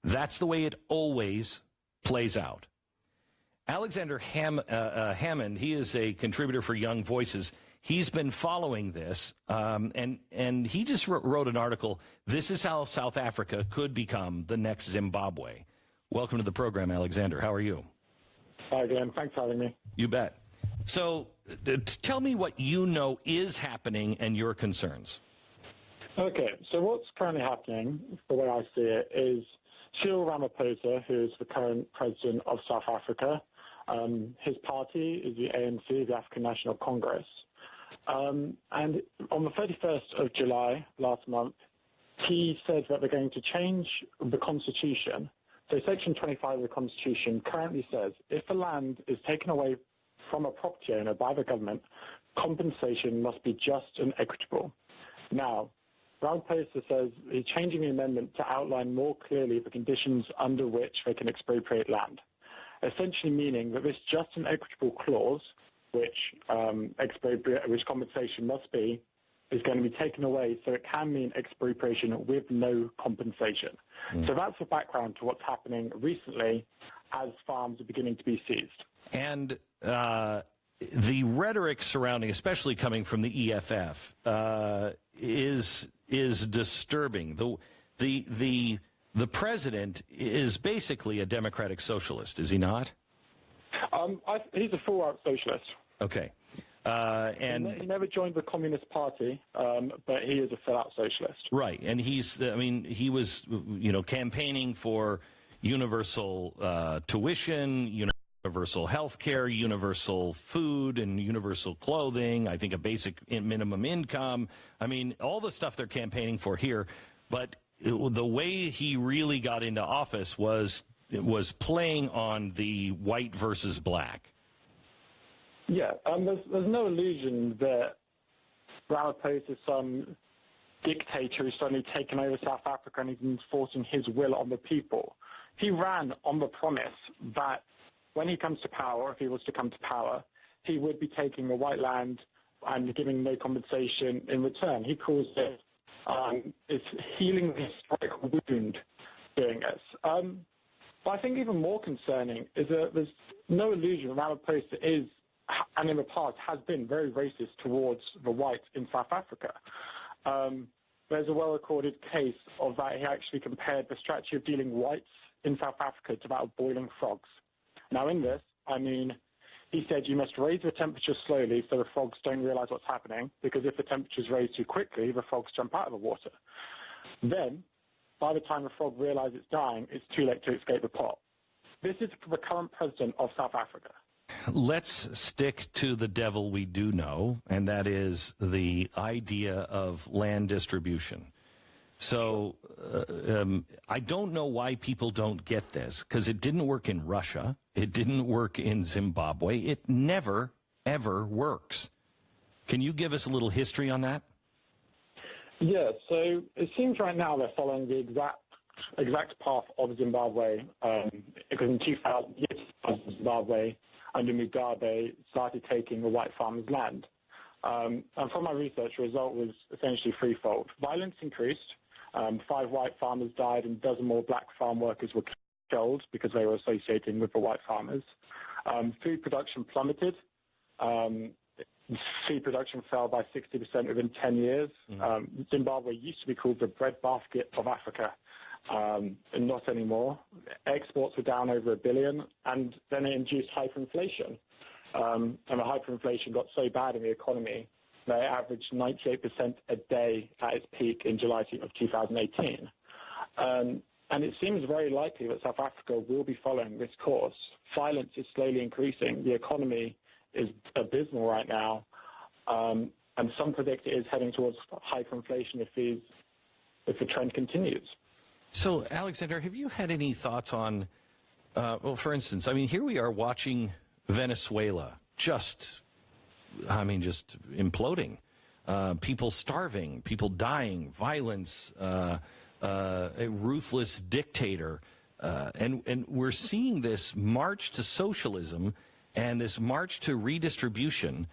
That's the way it always plays out. Alexander Hammond, he is a contributor for Young Voices. He's been following this, and he just wrote an article, "This is how South Africa could become the next Zimbabwe." Welcome to the program, Alexander. How are you? Hi, Glenn. Thanks for having me. You bet. So tell me what you know is happening and your concerns. Okay, so what's currently happening, the way I see it, is Cyril Ramaphosa, who is the current president of South Africa, his party is the ANC, the African National Congress. And on the 31st of July last month, he said that they're going to change the Constitution. So Section 25 of the Constitution currently says if the land is taken away from a property owner by the government, compensation must be just and equitable. Now, Ramaphosa says he's changing the amendment to outline more clearly the conditions under which they can expropriate land, essentially meaning that this just and equitable clause, which compensation must be, is going to be taken away, so it can mean expropriation with no compensation. So that's the background to what's happening recently as farms are beginning to be seized. And the rhetoric surrounding, especially coming from the EFF, is disturbing. The president is basically a democratic socialist, is he not? He's a full-out socialist. Okay. And he never joined the Communist Party, but he is a full-out socialist. Right, and he was, campaigning for universal tuition, universal health care, universal food, and universal clothing. I think a basic minimum income. I mean, all the stuff they're campaigning for here. But the way he really got into office was playing on the white versus black. Yeah, there's no illusion that Ramaphosa is some dictator who's suddenly taken over South Africa and he's enforcing his will on the people. He ran on the promise that when he comes to power, if he was to come to power, he would be taking the white land and giving no compensation in return. He calls it it's healing the historic wound doing this. But I think even more concerning is that there's no illusion Ramaphosa is, and in the past has been, very racist towards the whites in South Africa. There's a well-recorded case of that he actually compared the strategy of dealing whites in South Africa to that of boiling frogs. Now in this, he said you must raise the temperature slowly so the frogs don't realize what's happening, because if the temperature is raised too quickly, the frogs jump out of the water. Then, by the time the frog realizes it's dying, it's too late to escape the pot. This is the current president of South Africa. Let's stick to the devil we do know, and that is the idea of land distribution. So I don't know why people don't get this, because it didn't work in Russia. It didn't work in Zimbabwe. It never, ever works. Can you give us a little history on that? Yeah, so it seems right now they're following the exact path of Zimbabwe, because in 2000, Zimbabwe under Mugabe started taking the white farmers' land. And from my research, the result was essentially threefold. Violence increased. 5 white farmers died and a dozen more black farm workers were killed because they were associating with the white farmers. Food production plummeted. Food production fell by 60% within 10 years. Zimbabwe used to be called the breadbasket of Africa, and not anymore. Exports were down over $1 billion, and then it induced hyperinflation. And the hyperinflation got so bad in the economy that it averaged 98% a day at its peak in July of 2018. And it seems very likely that South Africa will be following this course. Violence is slowly increasing. The economy is abysmal right now. And some predict it is heading towards hyperinflation if the trend continues. So, Alexander, have you had any thoughts on, for instance, here we are watching Venezuela just imploding, people starving, people dying, violence, a ruthless dictator. And we're seeing this march to socialism and this march to redistribution.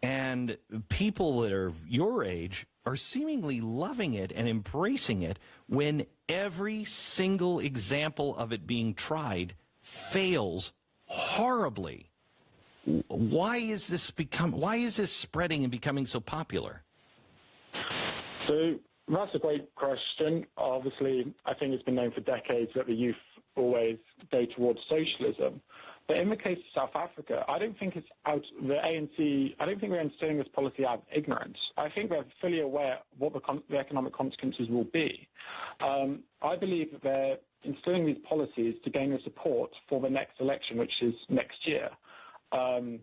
And people that are your age are seemingly loving it and embracing it when every single example of it being tried fails horribly. Why is this spreading and becoming so popular? So that's a great question. Obviously, I think it's been known for decades that the youth always go towards socialism. But in the case of South Africa, I don't think it's out the ANC. I don't think they're instilling this policy out of ignorance. I think they're fully aware of what the economic consequences will be. I believe that they're instilling these policies to gain the support for the next election, which is next year. And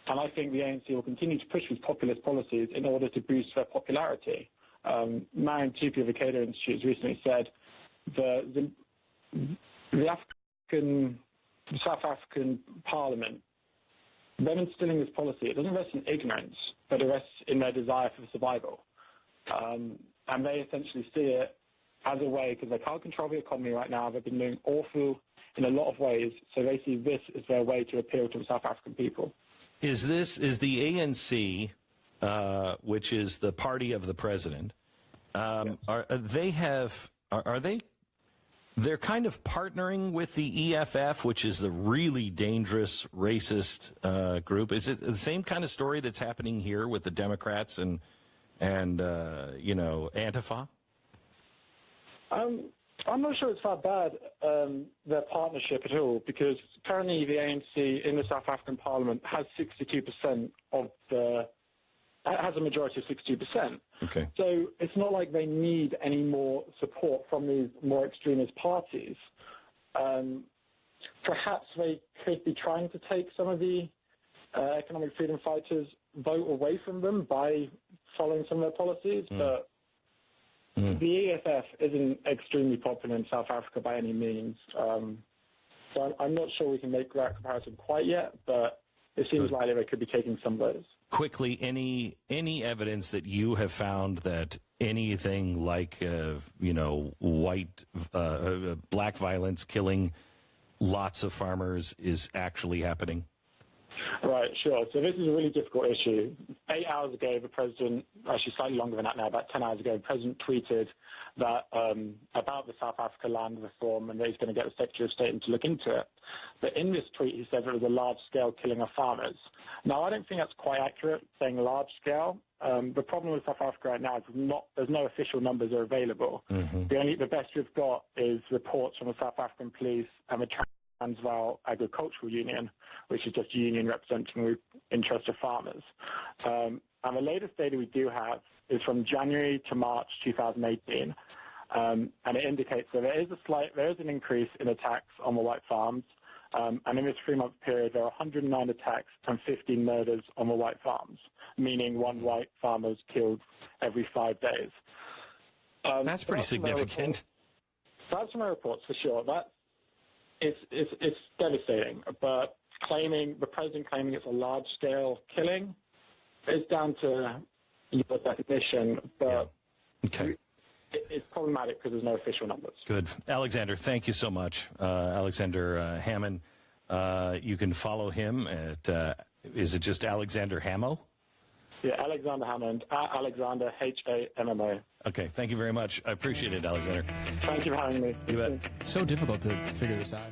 I think the ANC will continue to push these populist policies in order to boost their popularity. Marion Tupi of the Cato Institute has recently said the South African Parliament, them instilling this policy, it doesn't rest in ignorance, but it rests in their desire for survival. And they essentially see it as a way, because they can't control the economy right now, they've been doing awful in a lot of ways, so they see this as their way to appeal to the South African people. Is the ANC, which is the party of the president, they're kind of partnering with the EFF, which is the really dangerous racist group. Is it the same kind of story that's happening here with the Democrats and Antifa? I'm not sure it's that bad, their partnership at all, because currently the ANC in the South African Parliament has 62% has a majority of 62%. Okay. So it's not like they need any more support from these more extremist parties. Perhaps they could be trying to take some of the economic freedom fighters' vote away from them by following some of their policies, but the EFF isn't extremely popular in South Africa by any means. So I'm not sure we can make that comparison quite yet, but it seems likely they could be taking some votes. Quickly, any evidence that you have found that anything like black violence killing lots of farmers is actually happening? Right, sure. So this is a really difficult issue. 8 hours ago, the president, actually slightly longer than that now, about 10 hours ago, the president tweeted that about the South Africa land reform and that he's going to get the Secretary of State to look into it. But in this tweet, he said that it was a large-scale killing of farmers. Now, I don't think that's quite accurate, saying large-scale. The problem with South Africa right now is there's no official numbers are available. Mm-hmm. The best we've got is reports from the South African police and the Transvaal Agricultural Union, which is just a union representing the interests of farmers. And the latest data we do have is from January to March 2018, and it indicates that there is an increase in attacks on the white farms, and in this 3-month period there are 109 attacks and 15 murders on the white farms, meaning one white farmer is killed every 5 days. That's pretty significant. That's from our reports for sure. It's devastating, but the president claiming it's a large-scale killing is down to your definition, but it's problematic because there's no official numbers. Good. Alexander, thank you so much. Alexander Hammond, you can follow him at, is it just Alexander Hammo? Yeah, Alexander Hammond, Alexander, Hammo. Okay, thank you very much. I appreciate it, Alexander. Thank you for having me. You bet. It's so difficult to figure this out.